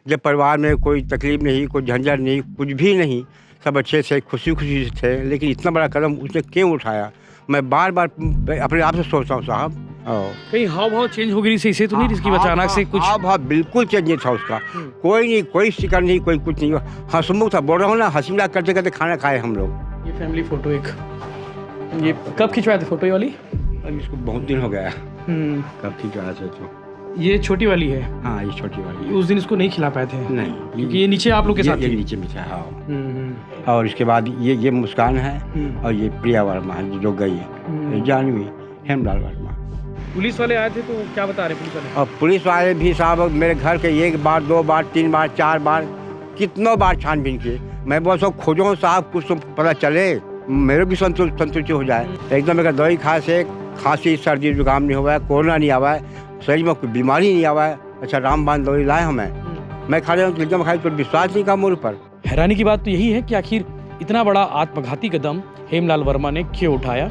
जब परिवार में कोई तकलीफ नहीं, कोई झंझट नहीं, कुछ भी नहीं, सब अच्छे से खुशी-खुशी से थे। लेकिन इतना बड़ा कदम उसने क्यों उठाया? मैं बार-बार अपने आप से सोचता हूँ साहब। कहीं हाव-भाव चेंज हो गई सही से तो नहीं जिसकी अचानक से कुछ हाँ, बिल्कुल चेंज नहीं था उसका। कोई नहीं, कोई शिकन नहीं, कोई कुछ नहीं। हँसमुख था, बोल रहा हूँ ना, हँसी-मज़ाक करते-करते खाना खाए हम लोग। ये फैमिली फोटो एक ये कब खिंचवाए थे फोटो ये वाली? अब इसको बहुत दिन हो गया है। कब खिंचवाया था तो? ये छोटी वाली है। हाँ, ये छोटी वाली। उस दिन इसको नहीं खिला पाए थे नहीं, क्योंकि ये नीचे आप लोग के साथ ये थी। नीचे में था। हाँ। और इसके बाद ये मुस्कान है और ये प्रिया वर्मा है जो गई है, जानवी हेमलाल वर्मा। पुलिस वाले आए थे तो क्या बता रहे पुलिस वाले? और पुलिस वाले भी साहब मेरे घर के 1 बार 2 बार 3 बार 4 बार कितनों बार छानबीन किए। मैं बहुत सब खोजो साहब, कुछ तो पता चले, मेरे भी संतुष्टि हो जाए। एकदम अगर दवाई खाए से खांसी सर्दी जुकाम नहीं हुआ है, कोरोना नहीं आवा है, शरीर में कोई बीमारी नहीं आवा है। अच्छा रामबाण दवाई लाए हमें, मैं खा रहा हूँ तो एकदम खाई तो विश्वास नहीं का मुझ पर। हैरानी की बात तो यही है कि आखिर इतना बड़ा आत्मघाती कदम हेमलाल वर्मा ने क्यों उठाया।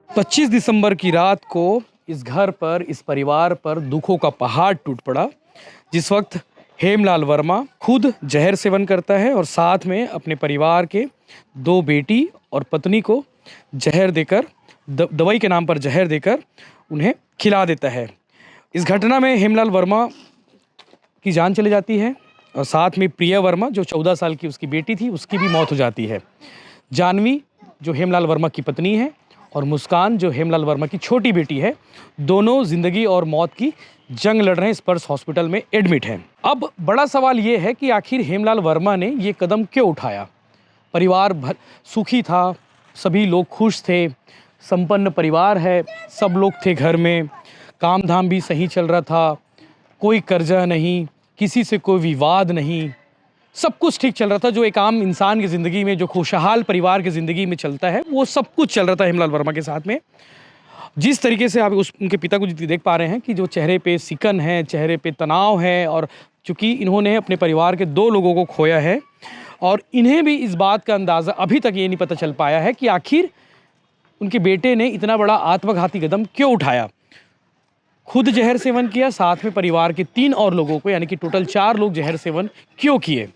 25 दिसंबर की रात को इस घर पर, इस परिवार पर दुखों का पहाड़ टूट पड़ा। जिस वक्त हेमलाल वर्मा खुद जहर सेवन करता है और साथ में अपने परिवार के 2 बेटी और पत्नी को जहर देकर, दवाई के नाम पर जहर देकर उन्हें खिला देता है। इस घटना में हेमलाल वर्मा की जान चली जाती है और साथ में प्रिया वर्मा जो 14 साल की उसकी बेटी थी उसकी भी मौत हो जाती है। जानवी जो हेमलाल वर्मा की पत्नी है और मुस्कान जो हेमलाल वर्मा की छोटी बेटी है, दोनों जिंदगी और मौत की जंग लड़ रहे हैं, स्पर्श हॉस्पिटल में एडमिट हैं। अब बड़ा सवाल ये है कि आखिर हेमलाल वर्मा ने ये कदम क्यों उठाया? परिवार भर सुखी था, सभी लोग खुश थे, संपन्न परिवार है, सब लोग थे घर में, काम धाम भी सही चल रहा था, कोई कर्जा नहीं, किसी से कोई विवाद नहीं, सब कुछ ठीक चल रहा था। जो एक आम इंसान की ज़िंदगी में, जो खुशहाल परिवार की ज़िंदगी में चलता है, वो सब कुछ चल रहा था हेमलाल वर्मा के साथ में। जिस तरीके से आप उनके पिता को देख पा रहे हैं कि जो चेहरे पे सिकन है, चेहरे पे तनाव है, और चूँकि इन्होंने अपने परिवार के 2 लोगों को खोया है और इन्हें भी इस बात का अंदाज़ा अभी तक ये नहीं पता चल पाया है कि आखिर उनके बेटे ने इतना बड़ा आत्मघाती कदम क्यों उठाया। खुद जहर सेवन किया, साथ में परिवार के 3 और लोगों को, यानी कि टोटल 4 लोग जहर सेवन क्यों किए?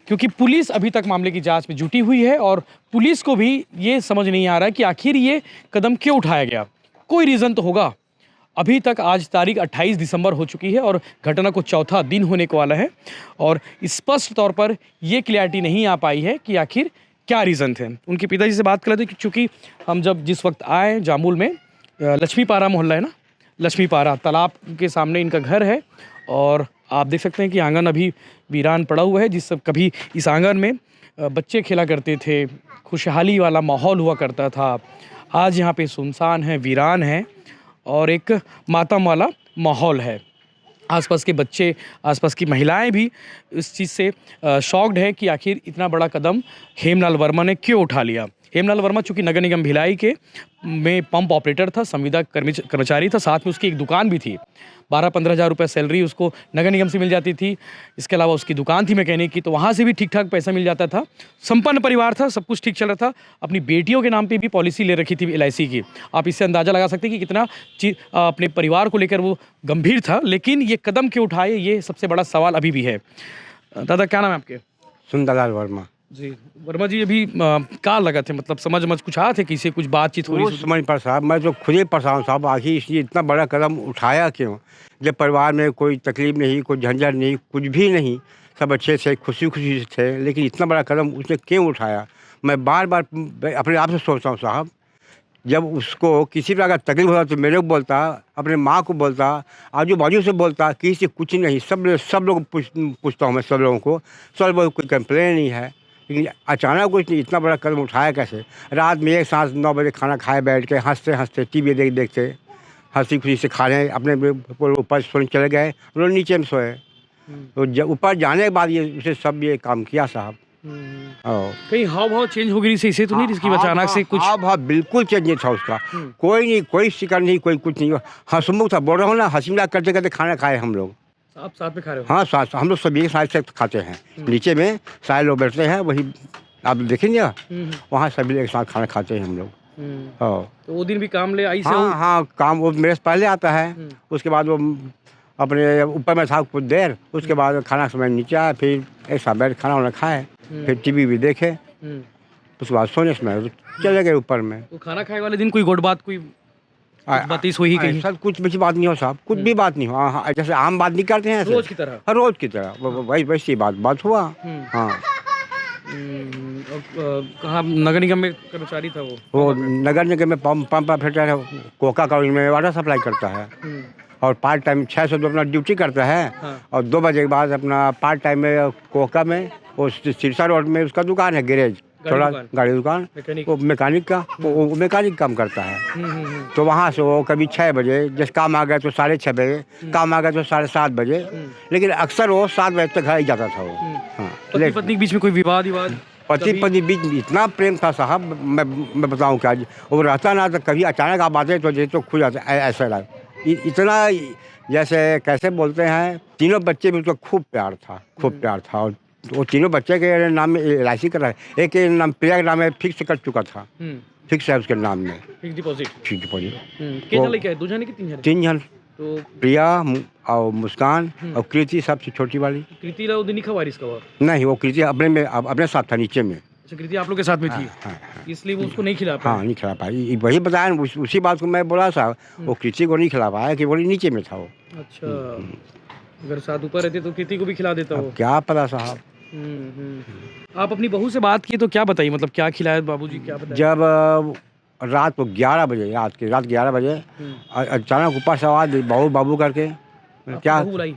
क्योंकि पुलिस अभी तक मामले की जांच में जुटी हुई है और पुलिस को भी ये समझ नहीं आ रहा है कि आखिर ये कदम क्यों उठाया गया। कोई रीज़न तो होगा। अभी तक आज तारीख 28 दिसंबर हो चुकी है और घटना को चौथा दिन होने को वाला है और स्पष्ट तौर पर ये क्लैरिटी नहीं आ पाई है कि आखिर क्या रीज़न थे। उनके पिताजी से बात कर रहे थे कि चूँकि हम जब जिस वक्त आए जामुल में, लक्ष्मी पारा मोहल्ला है ना, लक्ष्मी पारा तालाब के सामने इनका घर है और आप देख सकते हैं कि आंगन अभी वीरान पड़ा हुआ है। जिस सब कभी इस आंगन में बच्चे खेला करते थे, खुशहाली वाला माहौल हुआ करता था, आज यहाँ पे सुनसान है, वीरान है और एक मातम वाला माहौल है। आसपास के बच्चे, आसपास की महिलाएं भी इस चीज़ से शॉक्ड है कि आखिर इतना बड़ा कदम हेमलाल वर्मा ने क्यों उठा लिया। हेमलाल वर्मा चूँकि नगर निगम भिलाई के में पंप ऑपरेटर था, संविदा कर्मचारी था, साथ में उसकी एक दुकान भी थी। 12-15 हज़ार रुपये सैलरी उसको नगर निगम से मिल जाती थी। इसके अलावा उसकी दुकान थी मैकेनिक की, तो वहाँ से भी ठीक ठाक पैसा मिल जाता था। संपन्न परिवार था, सब कुछ ठीक चल रहा था। अपनी बेटियों के नाम पे भी पॉलिसी ले रखी थी LIC की। आप इससे अंदाज़ा लगा सकते हैं कि कितना अपने परिवार को लेकर वो गंभीर था। लेकिन ये कदम क्यों उठाए, ये सबसे बड़ा सवाल अभी भी है। दादा क्या नाम है आपके? सुंदरलाल वर्मा जी। वर्मा जी अभी क्या लगा थे, मतलब समझ कुछ आया थे, किसी कुछ बातचीत हो रही वो समझ पर साहब, मैं तो खुद ही परेशान हूँ साहब। आखिर इसलिए इतना बड़ा कदम उठाया क्यों? जब परिवार में कोई तकलीफ नहीं, कोई झंझट नहीं, कुछ भी नहीं, सब अच्छे से खुशी-खुशी से थे। लेकिन इतना बड़ा कदम उसने क्यों उठाया? मैं बार-बार अपने आप से सोचता हूँ साहब। जब उसको किसी प्रकार का तकलीफ होता तो मेरे को बोलता, अपने माँ को बोलता, आजू-बाजू से बोलता, किसी से कुछ नहीं। सब लोग पूछता हूँ मैं, सब लोगों को, सब लोग कोई कंप्लेन नहीं है। लेकिन अचानक कुछ नहीं, इतना बड़ा कदम उठाया कैसे? रात में एक साथ 9 बजे खाना खाए बैठ के हँसते-हँसते टीवी देखते हँसी खुशी से खा रहे हैं। अपने ऊपर सोने चले गए, हम लोग नीचे में सोए। तो जब ऊपर जाने के बाद ये उसे सब ये काम किया साहब। कहीं हाव-भाव चेंज हो गई सही से तो नहीं जिसकी अचानक से कुछ हाँ, बिल्कुल चेंज नहीं था उसका। कोई नहीं, कोई शिकन नहीं, कोई कुछ नहीं। हँसमुख था, बोल रहा हूँ ना, हँसी-मज़ाक करते-करते खाना खाए हम लोग। आप साथ में खा रहे हो? हाँ, साथ हम लोग सभी एक साथ से खाते हैं। नीचे में सारे लोग बैठते हैं, वही आप देखेंगे वहाँ सभी एक साथ खाना खाते हैं हम लोग। तो वो दिन भी काम ले आई से हाँ, काम वो मेरे से पहले आता है। उसके बाद वो अपने ऊपर में था कुछ देर, उसके बाद खाना समय नीचे आया, फिर एक साथ बैठ खाना वाना खाए, फिर टीवी भी देखे, उसके बाद सोने समय चले गए ऊपर में। तो खाना खाए वाले दिन कोई गोड बात, कोई बातिस हुई कहीं? ऐसा कुछ भी बात नहीं हो साहब, कुछ भी बात नहीं हो। हाँ, जैसे आम बात नहीं करते हैं ऐसे, रोज की तरह? हर रोज की तरह वही वैसी बात हुआ। हाँ। कहाँ नगर निगम में कर्मचारी था वो? नगर निगम में पंप ऑपरेटर है, कोका कॉलोनी में वाटर सप्लाई करता है, और पार्ट टाइम 6 से 2 अपना ड्यूटी करता है। हाँ। और 2 बजे के बाद अपना पार्ट टाइम में कोका में, वो सिरसा रोड में उसका दुकान है, गैरेज, थोड़ा गाड़ी दुकान, वो मैकेनिक का, वो मैकेनिक काम करता है। तो वहाँ से वो कभी 6 बजे, जैसे काम आ गया तो 6:30 बजे, काम आ गया तो 7:30 बजे, लेकिन अक्सर वो 7 बजे तक घर ही जाता था वो। हाँ, पति पत्नी के बीच में कोई विवाद? पति पत्नी बीच इतना प्रेम था साहब, मैं बताऊँ क्या, वो रहता ना तो कभी अचानक आप आते तो जैसे तो खुल जाता, ऐसा लगा इतना, जैसे कैसे बोलते हैं, तीनों बच्चे भी उसको खूब प्यार था। और वो तीनों बच्चे के नाम में LIC कर रहा है, एक के नाम प्रिया के नाम में फिक्स कर चुका था, फिक्स है उसके नाम में, फिक्स डिपॉजिट। कितने लड़के हैं, 2 जन कि 3 जन? तो प्रिया और मुस्कान और कृति सबसे छोटी वाली। कृति ला दिन खबर इसका बार? नहीं, वो कृति अपने साथ था नीचे में। अच्छा, कृति आप लोग के साथ में थी? हाँ, इसलिए वो उसको नहीं खिला पाया? हाँ, नहीं खिला पाई, वही बताया, उसी बात को मैं बोला था, वो कृति को नहीं खिला पाया कि बोली नीचे में था वो। अच्छा, अगर साथ ऊपर रहते तो कृति को भी खिला देता वो? क्या पता साहब। आप अपनी बहू से बात की तो क्या बताई, मतलब क्या खिलाया बाबूजी, क्या बताया? जब रात को 11 बजे, रात 11 बजे अचानक ऊपर से आवाज, बाबू बाबू करके। क्या?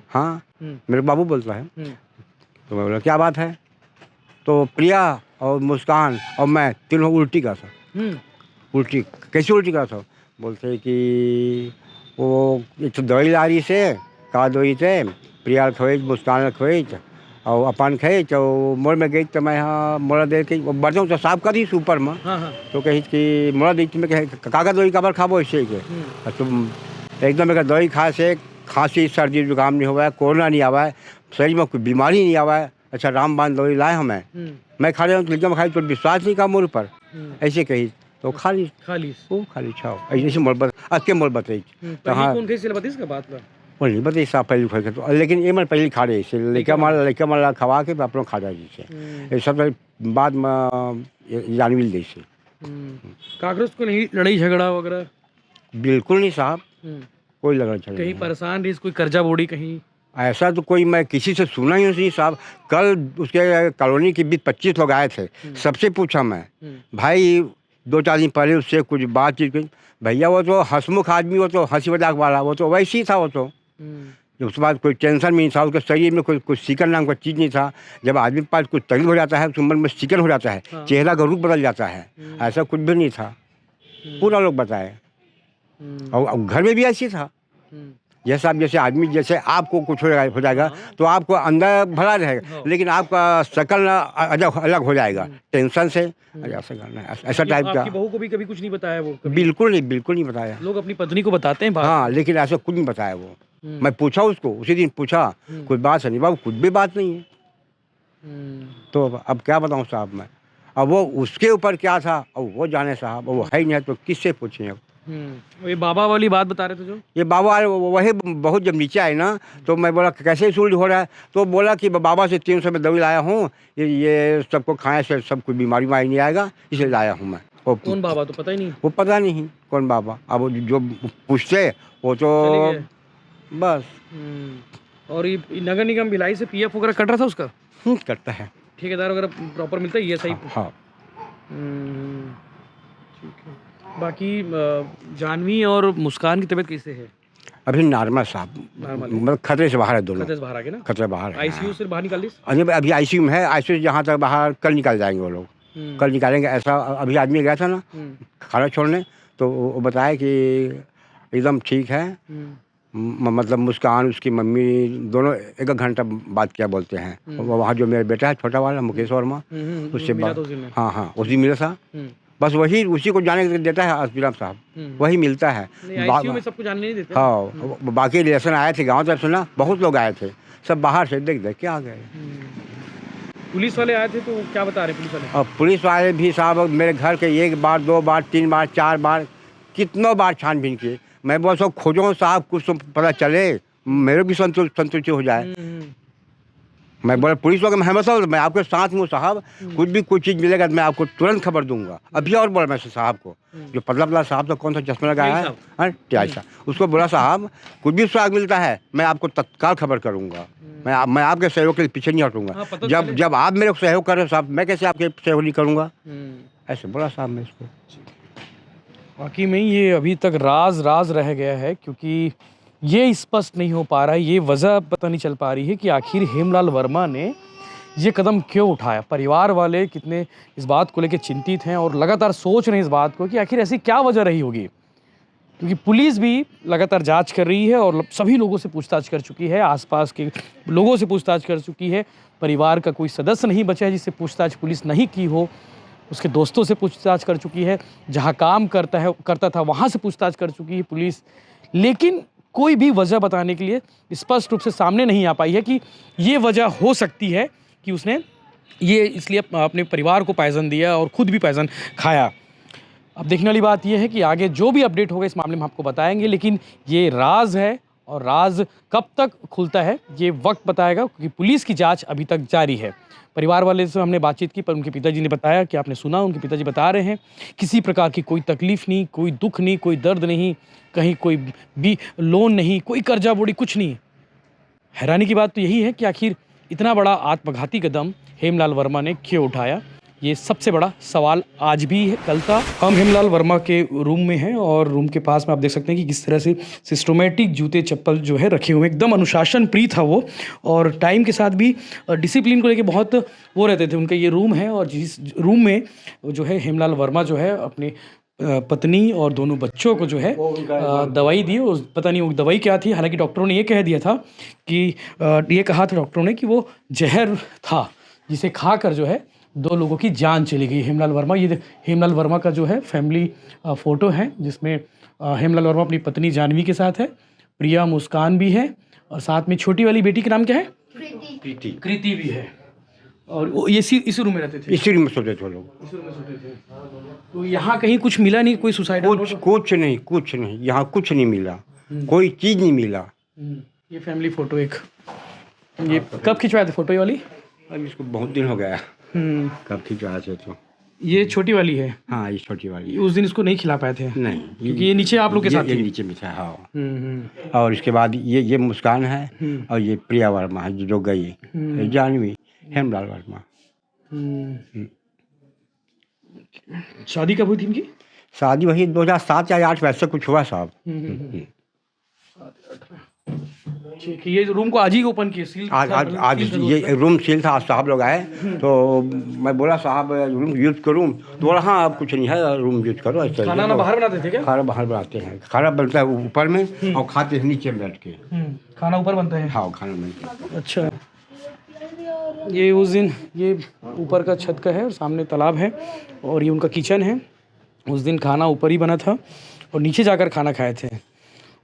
हाँ, मेरे बाबू बोलता है। तो मैं बोला क्या बात है? तो प्रिया और मुस्कान और मैं तीनों उल्टी का था। उल्टी कैसे उल्टी का था? बोलते कि वो एक तो दवाई ला रही से, का दवाई से प्रिया खोई, मुस्कान खोई, और अपन खाई तो मोड़ में गई, तो मैं यहाँ मोड़ा दे के बर्तन तो साफ करी ऊपर में। तो कही कि मोड़ा दी मैं कागज दवाई काबर खाबो इससे के, तुम एकदम अगर दवाई खा से खांसी सर्दी जुकाम नहीं हुआ है, कोरोना नहीं आवा है, शरीर में कोई बीमारी नहीं आवा है। अच्छा, रामबाण दवाई लाए हमें, मैं खा रहा हूँ तो एकदम खाई तो विश्वास नहीं का मोड़ पर, ऐसे कही तो खाली छाओ ऐसे मोड़ अके मोड़ बताई। तो हाँ, वो नहीं बताइए साहब, पहले खोल के तो, लेकिन ये मैं पहले खा रही इसे लड़का माला खवा के अपना खा जाए जिसे, ये सब बाद में जानविल दी से। कांग्रेस को नहीं लड़ाई झगड़ा वगैरह? बिल्कुल नहीं साहब, कोई लड़ाई झगड़ा। कहीं परेशान रही, कोई कर्जा बोड़ी कहीं? ऐसा तो कोई मैं किसी से सुना ही नहीं साहब। कल उसके कॉलोनी के बीच 25 लोग आए थे, सबसे पूछा मैं, भाई 2-4 दिन पहले उससे कुछ बातचीत की, भैया वो तो हंसमुख आदमी, वो तो हंसी मजाक वाला, वो तो वैसे ही था। वो तो उसके बाद कोई टेंशन भी नहीं था, उसके शरीर में कुछ सीकन नाम का चीज़ नहीं था। जब आदमी के पास कुछ तकलीफ हो जाता है तो मन में सीकन हो जाता है, चेहरा का रूप बदल जाता है, ऐसा कुछ भी नहीं था, पूरा लोग बताए। और घर में भी ऐसी था, जैसे आदमी जैसे आपको कुछ हो जाएगा तो आपको अंदर भरा रहेगा, लेकिन आपका शकल अलग हो जाएगा टेंशन से। ऐसा टाइप का। आपकी बहू को भी कभी कुछ नहीं बताया वो? बिल्कुल नहीं बताया। लोग अपनी पत्नी को बताते हैं बात। हाँ, लेकिन ऐसा कुछ नहीं बताया वो। मैं पूछा उसको, उसी दिन पूछा, कोई बात है नहीं बाबू, कुछ भी बात नहीं है। तो अब क्या बताऊँ साहब मैं, अब वो उसके ऊपर क्या था अब वो जाने साहब, वो है ही नहीं तो किससे पूछें अब। ये बाबा वाली बात बता रहे थे जो? ये बाबा वही बहुत जब नीचे आए ना, तो मैं बोला कैसे सूल हो रहा है, तो बोला कि बाबा से 300 में दवाई लाया हूँ, ये सबको खाने से सब कुछ बीमारी नहीं आएगा, इसलिए लाया हूँ मैं। कौन बाबा? तो पता ही नहीं। वो पता नहीं कौन बाबा, अब जो पूछते वो तो बस। और ये नगर निगम भिलाई से PF वगैरह कट रहा था उसका? कटता है, ठेकेदार वगैरह प्रॉपर मिलता है, ये सही? हाँ। ठीक है। बाकी जानवी और मुस्कान की तबीयत कैसे है? अभी नॉर्मल साहब, मतलब खतरे से बाहर है दोनों। खतरे से बाहर आ गए ना? खतरे बाहर है। ICU से बाहर निकाल दी? अभी ICU में है, ICU से जहाँ तक बाहर कल निकाल जाएंगे वो लोग, कल निकालेंगे ऐसा। अभी आदमी गया था ना खाना छोड़ने, तो वो बताया कि एकदम ठीक है, मतलब मुस्कान उसकी मम्मी दोनों 1 घंटा बात किया बोलते हैं। वहाँ जो मेरा बेटा है छोटा वाला मुकेश वर्मा, उससे बात, हाँ उसी मिला था, बस वही उसी को जाने देता है अस्पताल साहब, वही मिलता है। ICU में सबको जाने नहीं देते। हाँ, बाकी रिलेशन आए थे गाँव तरफ से ना, बहुत लोग आए थे, सब बाहर से देख के आ गए। पुलिस वाले आए थे तो क्या बता रहे पुलिस वाले? और पुलिस वाले भी साहब मेरे घर के 1 बार 2 बार 3 बार 4 बार कितनों बार छानबीन किए। मैं बहुत सब खोजो साहब, कुछ तो पता चले, मेरे भी संतुष्टि हो जाए। मैं बोला पुलिस वाले, मैं हमेशा मैं आपके साथ हूँ साहब, कुछ भी कोई चीज़ मिलेगा तो मैं आपको तुरंत खबर दूंगा। अभी और बोला मैं साहब को, जो पतला साहब तो कौन सा चश्मा लगाया है, हाँ त्यासा, उसको बोला साहब कुछ भी सुराग मिलता है मैं आपको तत्काल खबर करूंगा। मैं आपके सहयोग के पीछे नहीं हटूंगा। जब आप मेरे को सहयोग कर रहे हो साहब, मैं कैसे आपके सहयोग नहीं करूँगा, ऐसे बोला साहब मैं इसको। वाकई में ये अभी तक राज रह गया है, क्योंकि ये स्पष्ट नहीं हो पा रहा है, ये वजह पता नहीं चल पा रही है कि आखिर हेमलाल वर्मा ने ये कदम क्यों उठाया। परिवार वाले कितने इस बात को लेकर चिंतित हैं और लगातार सोच रहे हैं इस बात को कि आखिर ऐसी क्या वजह रही होगी, क्योंकि पुलिस भी लगातार जांच कर रही है और सभी लोगों से पूछताछ कर चुकी है, आसपास के लोगों से पूछताछ कर चुकी है। परिवार का कोई सदस्य नहीं बचा है जिससे पूछताछ पुलिस नहीं की हो। उसके दोस्तों से पूछताछ कर चुकी है, जहाँ काम करता था वहाँ से पूछताछ कर चुकी है पुलिस, लेकिन कोई भी वजह बताने के लिए स्पष्ट रूप से सामने नहीं आ पाई है कि ये वजह हो सकती है कि उसने ये इसलिए अपने परिवार को पॉइजन दिया और ख़ुद भी पॉइजन खाया। अब देखने वाली बात यह है कि आगे जो भी अपडेट होगा इस मामले में आपको बताएंगे, लेकिन ये राज है और राज कब तक खुलता है ये वक्त बताएगा, क्योंकि पुलिस की जांच अभी तक जारी है। परिवार वाले से हमने बातचीत की, पर उनके पिताजी ने बताया कि आपने सुना, उनके पिताजी बता रहे हैं किसी प्रकार की कोई तकलीफ़ नहीं, कोई दुख नहीं, कोई दर्द नहीं, कहीं कोई भी लोन नहीं, कोई कर्जा बोड़ी, कुछ नहीं। हैरानी की बात तो यही है कि आखिर इतना बड़ा आत्मघाती कदम हेमलाल वर्मा ने क्यों उठाया, ये सबसे बड़ा सवाल आज भी है, कल था। हम हेमलाल वर्मा के रूम में हैं और रूम के पास में आप देख सकते हैं कि किस तरह से सिस्टमेटिक जूते चप्पल जो है रखे हुए, एकदम अनुशासन प्रिय था वो, और टाइम के साथ भी डिसिप्लिन को लेके बहुत वो रहते थे। उनका ये रूम है और जिस रूम में जो है हेमलाल वर्मा जो है अपने पत्नी और दोनों बच्चों को जो है दवाई दी। पता नहीं वो दवाई क्या थी, हालांकि डॉक्टरों ने ये कह दिया था कि ये कहा था डॉक्टरों ने कि वो जहर था जिसे खाकर जो है 2 लोगों की जान चली गई। हेमलाल वर्मा, ये हेमलाल वर्मा का जो है फैमिली फ़ोटो है जिसमें हेमलाल वर्मा अपनी पत्नी जानवी के साथ है, प्रिया मुस्कान भी है और साथ में छोटी वाली बेटी का नाम क्या है, कृति भी है। और वो इसी रूम में रहते थे, इसी रूम में सोते थे लोग, इसी रूम में सोते थे। तो यहाँ कहीं कुछ मिला नहीं, कोई सुसाइड कुछ नहीं, यहाँ कुछ नहीं मिला, कोई चीज़ नहीं मिला। ये फैमिली फ़ोटो एक, ये कब खिंचवाए थे फ़ोटो ये वाली? अब इसको बहुत दिन हो गया, कब खिंचवाया थे तो। ये छोटी वाली है? हाँ ये छोटी वाली। उस दिन इसको नहीं खिला पाए थे? नहीं, क्योंकि ये नीचे आप लोग के साथ ये नीचे में था। हाँ। और इसके बाद ये मुस्कान है और ये प्रिया वर्मा है जो गई, जानवी हेमलाल वर्मा। शादी कब हुई थी इनकी? शादी वही 2007 या 2008 वैसे कुछ हुआ साहब। ठीक है, ये रूम को आज ही ओपन किए, सील आज ये रूम सील था। आज साहब लोग आए तो मैं बोला साहब रूम यूज़ करूँ, तो बोला हाँ अब कुछ नहीं है, रूम यूज़ करो। ऐसे खाना बाहर बनाते थे क्या? खाना बाहर बनाते हैं, खाना बनता है ऊपर में और खाते हैं नीचे में बैठ के। खाना ऊपर बनता है? हाँ खाना बनता है। अच्छा, ये उस दिन ये ऊपर का छत का है और सामने तालाब है और ये उनका किचन है। उस दिन खाना ऊपर ही बना था और नीचे जाकर खाना खाए थे।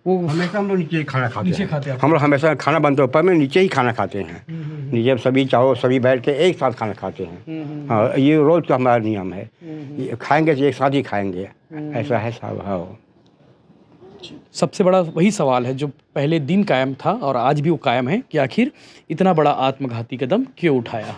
वो हमेशा हम लोग नीचे ही खाना खाते नीचे हैं। खाते हैं हम लोग हमेशा खाना बनता है ऊपर में, नीचे ही खाना खाते हैं। नीचे सभी चाहो सभी बैठ के एक साथ खाना खाते हैं। हाँ ये रोज़ का हमारा नियम है, खाएंगे तो एक साथ ही खाएंगे, ऐसा है साहब। हाँ सबसे बड़ा वही सवाल है जो पहले दिन कायम था और आज भी वो कायम है कि आखिर इतना बड़ा आत्मघाती कदम क्यों उठाया।